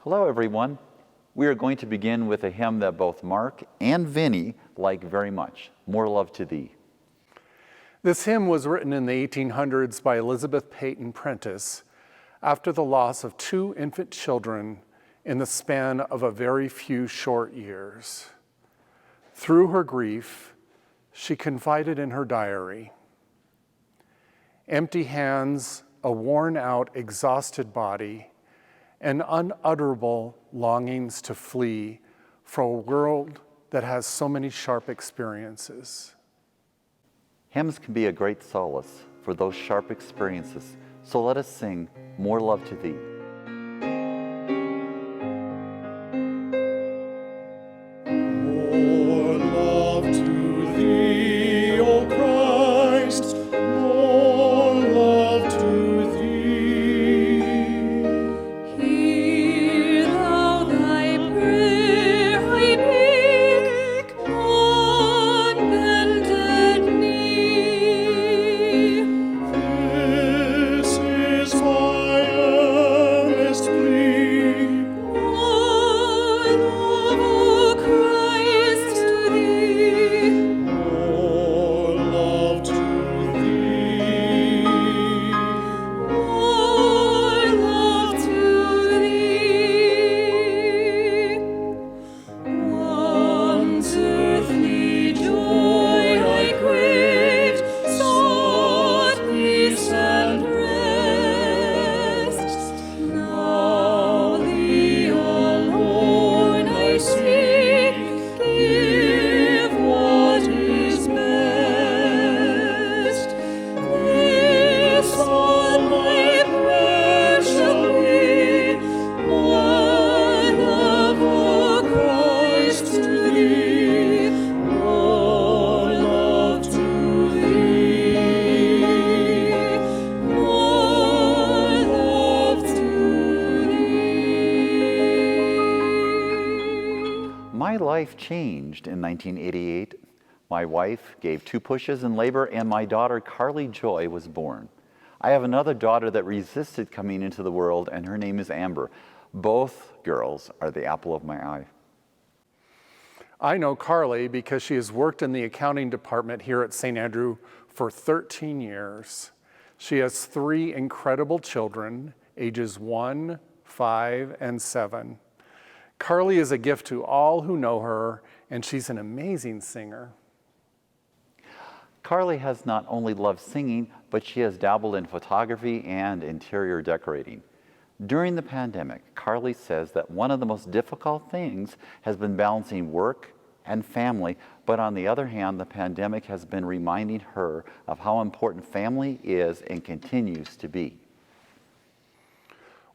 Hello, everyone. We are going to begin with a hymn that both Mark and Vinny like very much, More Love to Thee. This hymn was written in the 1800s by Elizabeth Peyton Prentice after the loss of 2 infant children in the span of a very few short years. Through her grief, she confided in her diary, "Empty hands, a worn-out, exhausted body, and unutterable longings to flee from a world that has so many sharp experiences." Hymns can be a great solace for those sharp experiences, so let us sing More Love to Thee. More love to thee, O Christ, more love to thee. Hear thou thy prayer, I beg, on bended knee. This is my earnest plea. More love, O Christ, to thee. More love to thee. More love to thee. Once earthly joy I craved, sought peace and rest. Now thee alone I seek, give what is best. This all my prayer shall be, more love, O Christ, to thee, more love to thee, more love to thee. My life changed in 1988. My wife gave 2 pushes in labor, and my daughter, Carly Joy, was born. I have another daughter that resisted coming into the world, and her name is Amber. Both girls are the apple of my eye. I know Carly because she has worked in the accounting department here at St. Andrew for 13 years. She has 3 incredible children, ages 1, 5, and 7. Carly is a gift to all who know her, and she's an amazing singer. Carly has not only loved singing, but she has dabbled in photography and interior decorating. During the pandemic, Carly says that one of the most difficult things has been balancing work and family, but on the other hand, the pandemic has been reminding her of how important family is and continues to be.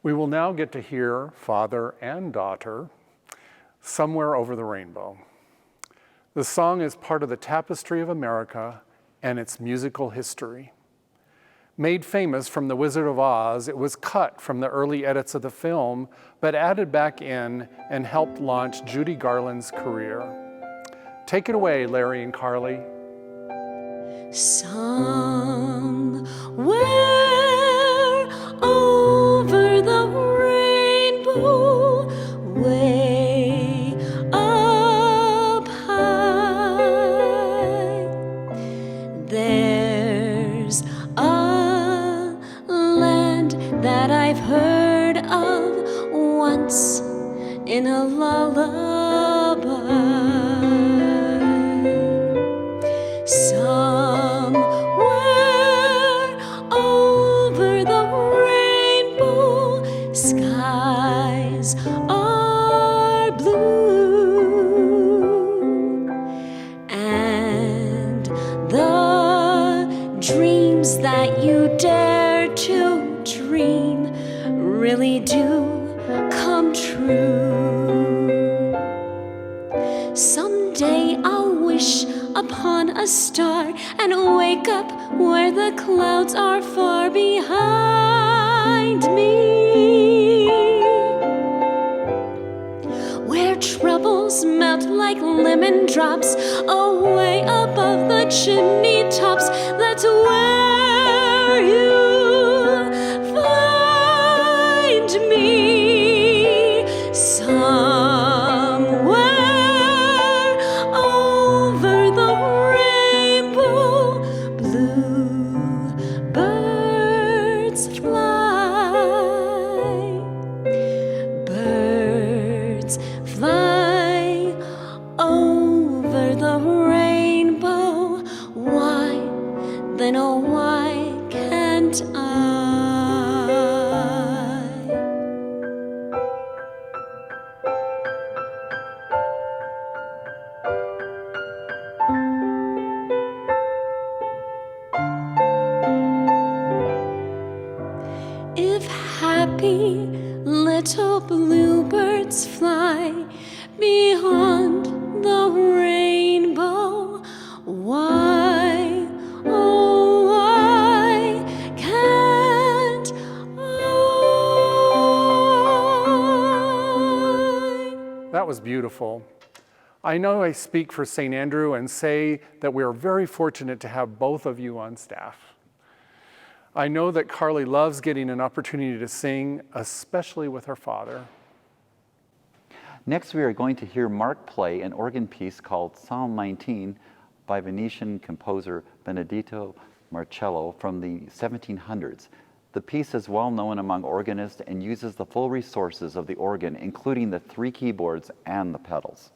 We will now get to hear father and daughter, Somewhere Over the Rainbow. The song is part of the tapestry of America and its musical history. Made famous from The Wizard of Oz, it was cut from the early edits of the film, but added back in and helped launch Judy Garland's career. Take it away, Larry and Carly. Somewhere over the rainbow, way up high, there's a land that I've heard of once in a lullaby. Somewhere over the rainbow, skies are blue, and the dreams that you dare to dream really do come true. Someday I'll wish upon a star and wake up where the clouds are far behind me, where troubles melt like lemon drops away above the chimney tops. That's where you find me. Birds fly, birds fly over the rainbow. Why, then oh why can't I? If happy little bluebirds fly beyond the rainbow, why, oh why can't I? That was beautiful. I know I speak for St. Andrew and say that we are very fortunate to have both of you on staff. I know that Carly loves getting an opportunity to sing, especially with her father. Next, we are going to hear Mark play an organ piece called Psalm 19 by Venetian composer Benedetto Marcello from the 1700s. The piece is well known among organists and uses the full resources of the organ, including the 3 keyboards and the pedals.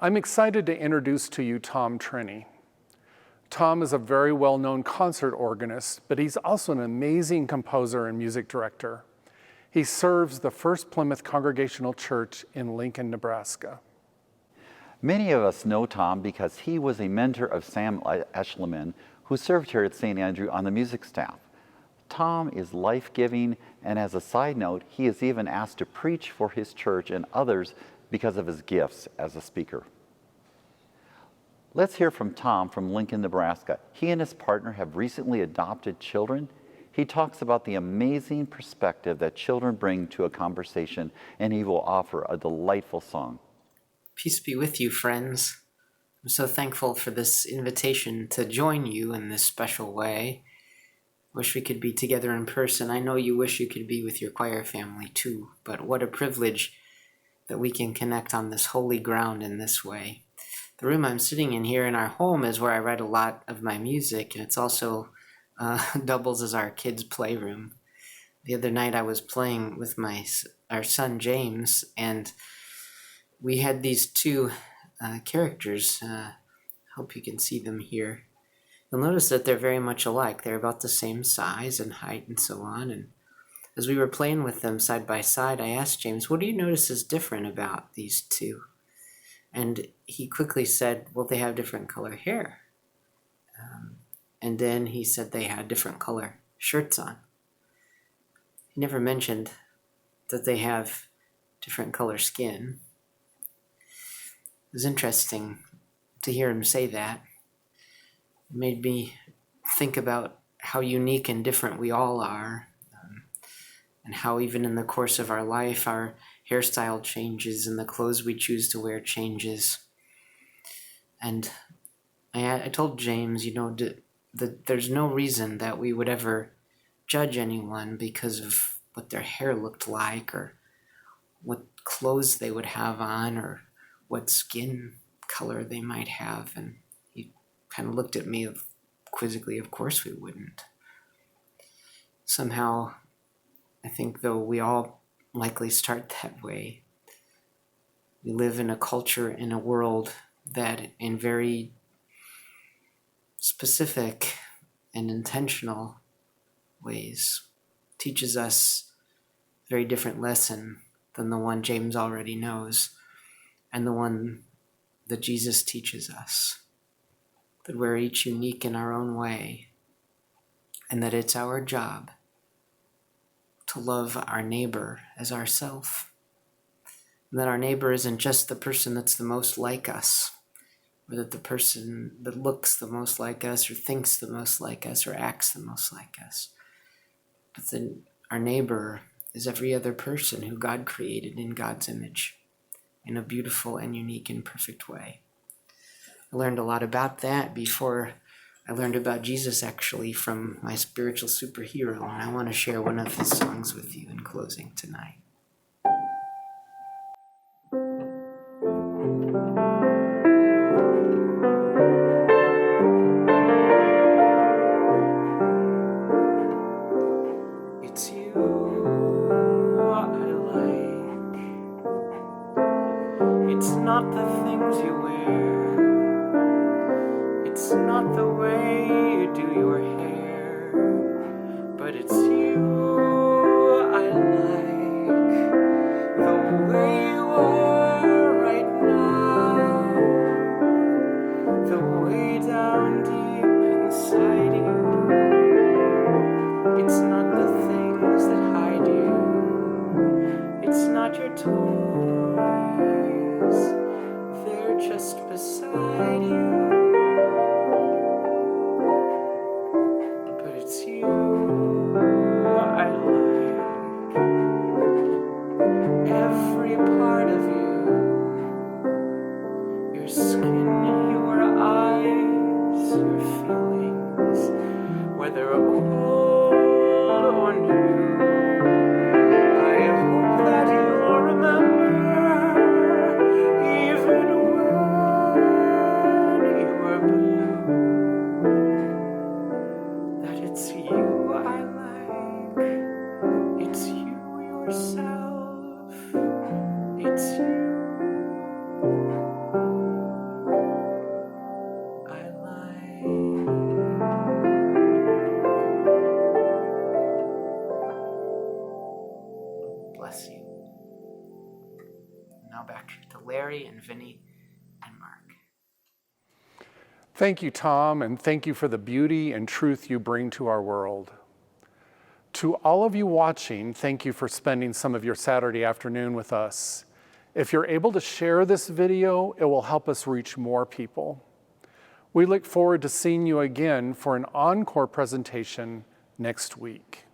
I'm excited to introduce to you Tom Trini. Tom is a very well-known concert organist, but he's also an amazing composer and music director. He serves the First Plymouth Congregational Church in Lincoln, Nebraska. Many of us know Tom because he was a mentor of Sam Eschliman, who served here at St. Andrew on the music staff. Tom is life-giving, and as a side note, he is even asked to preach for his church and others because of his gifts as a speaker. Let's hear from Tom from Lincoln, Nebraska. He and his partner have recently adopted children. He talks about the amazing perspective that children bring to a conversation, and he will offer a delightful song. Peace be with you, friends. I'm so thankful for this invitation to join you in this special way. Wish we could be together in person. I know you wish you could be with your choir family too, but what a privilege that we can connect on this holy ground in this way. The room I'm sitting in here in our home is where I write a lot of my music, and it's also doubles as our kids' playroom. The other night I was playing with our son James, and we had these two characters. Hope you can see them here. You'll notice that they're very much alike. They're about the same size and height and so on. And as we were playing with them side by side, I asked James, what do you notice is different about these two? And he quickly said, well, they have different color hair. And then he said they had different color shirts on. He never mentioned that they have different color skin. It was interesting to hear him say that. It made me think about how unique and different we all are, and how even in the course of our life, our hairstyle changes and the clothes we choose to wear changes. And I told James, that there's no reason that we would ever judge anyone because of what their hair looked like, or what clothes they would have on, or what skin color they might have. And he kind of looked at me quizzically, of course we wouldn't. Somehow, I think though we all likely start that way. We live in a culture, in a world that in very specific and intentional ways teaches us a very different lesson than the one James already knows, and the one that Jesus teaches us. That we're each unique in our own way, and that it's our job to love our neighbor as ourself. And that our neighbor isn't just the person that's the most like us, or that the person that looks the most like us, or thinks the most like us, or acts the most like us. But then our neighbor is every other person who God created in God's image in a beautiful and unique and perfect way. I learned a lot about that before I learned about Jesus, actually, from my spiritual superhero, and I want to share one of his songs with you in closing tonight. It's you I like. It's not the things you wear. It's not the way you do your hair, but it's you I like, the way you are right now, the way down deep inside you. It's not the things that hide you, it's not your toys, they're just beside you. It's you I like, every part of you, your skin, your eyes, your feelings, whether old or new. I hope that you'll remember, even when you were blue. It's you I like, it's you yourself, it's you I like. Bless you. Now back to Larry and Vinny and Mark. Thank you, Tom, and thank you for the beauty and truth you bring to our world. To all of you watching, thank you for spending some of your Saturday afternoon with us. If you're able to share this video, it will help us reach more people. We look forward to seeing you again for an encore presentation next week.